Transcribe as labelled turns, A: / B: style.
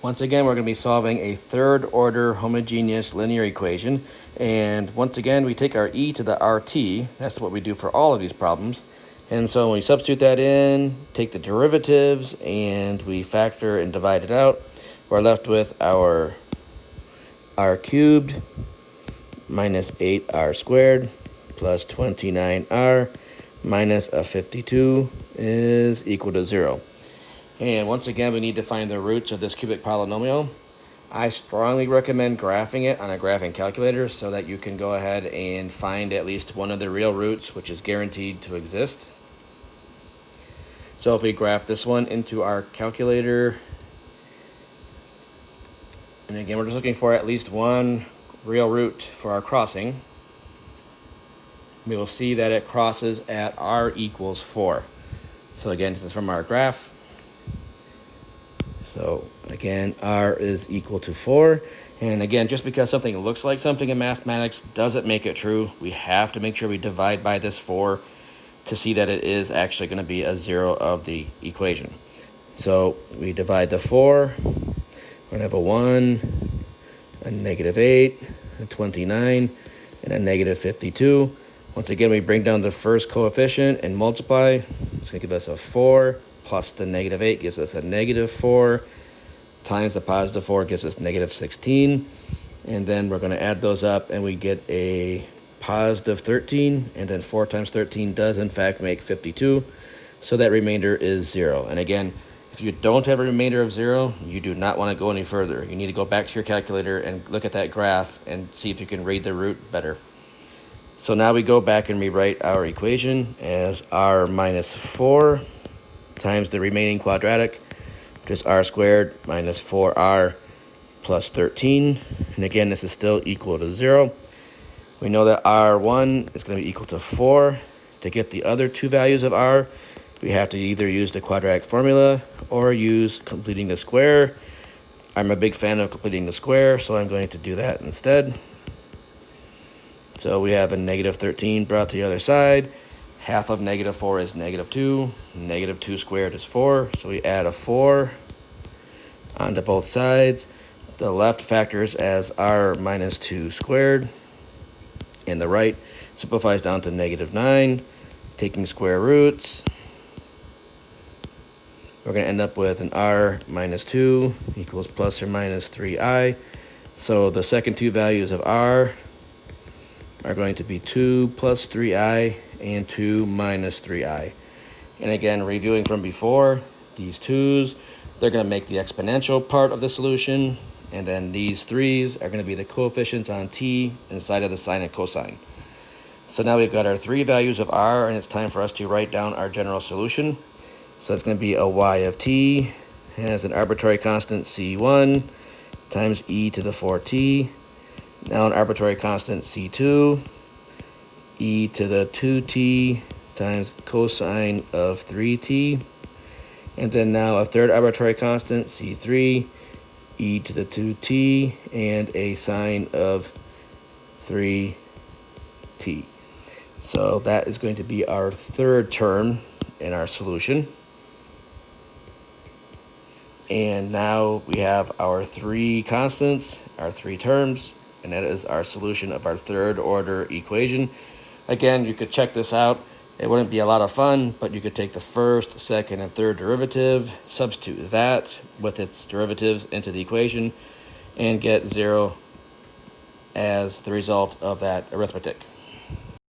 A: Once again, we're going to be solving a third order homogeneous linear equation. And once again, we take our e to the RT. That's what we do for all of these problems. And so when we substitute that in, take the derivatives, and we factor and divide it out, we're left with our r cubed minus 8r squared plus 29r minus a 52 is equal to 0. And once again, we need to find the roots of this cubic polynomial. I strongly recommend graphing it on a graphing calculator so that you can go ahead and find at least one of the real roots, which is guaranteed to exist. So if we graph this one into our calculator, and again, we're just looking for at least one real root for our crossing, we will see that it crosses at r equals 4. So again, this is from our graph. So again, r is equal to 4. And again, just because something looks like something in mathematics doesn't make it true. We have to make sure we divide by this 4 to see that it is actually going to be a 0 of the equation. So we divide the 4. We're going to have a 1, a negative 8, a 29, and a negative 52. Once again, we bring down the first coefficient and multiply. It's going to give us a 4. Plus the negative 8 gives us a negative 4, times the positive 4 gives us negative 16. And then we're going to add those up, and we get a positive 13. And then 4 times 13 does, in fact, make 52. So that remainder is 0. And again, if you don't have a remainder of 0, you do not want to go any further. You need to go back to your calculator and look at that graph and see if you can read the root better. So now we go back and rewrite our equation as r minus 4 times the remaining quadratic, which is r squared minus 4r plus 13. And again, this is still equal to 0. We know that r1 is going to be equal to 4. To get the other two values of r, we have to either use the quadratic formula or use completing the square. I'm a big fan of completing the square, so I'm going to do that instead. So we have a negative 13 brought to the other side. Half of negative 4 is negative 2. Negative 2 squared is 4. So we add a 4 onto both sides. The left factors as r minus 2 squared. And the right simplifies down to negative 9. Taking square roots, we're going to end up with an r minus 2 equals plus or minus 3i. So the second two values of r are going to be 2 plus 3i and 2 minus 3i. And again, reviewing from before, these 2's, they're going to make the exponential part of the solution, and then these 3's are going to be the coefficients on t inside of the sine and cosine. So now we've got our three values of r, and it's time for us to write down our general solution. So it's going to be a y of t has an arbitrary constant c1 times e to the 4t. Now an arbitrary constant c2, e to the 2t times cosine of 3t. And then now a third arbitrary constant, c3, e to the 2t, and a sine of 3t. So that is going to be our third term in our solution. And now we have our three constants, our three terms, and that is our solution of our third order equation. Again, you could check this out. It wouldn't be a lot of fun, but you could take the first, second, and third derivative, substitute that with its derivatives into the equation, and get 0 as the result of that arithmetic.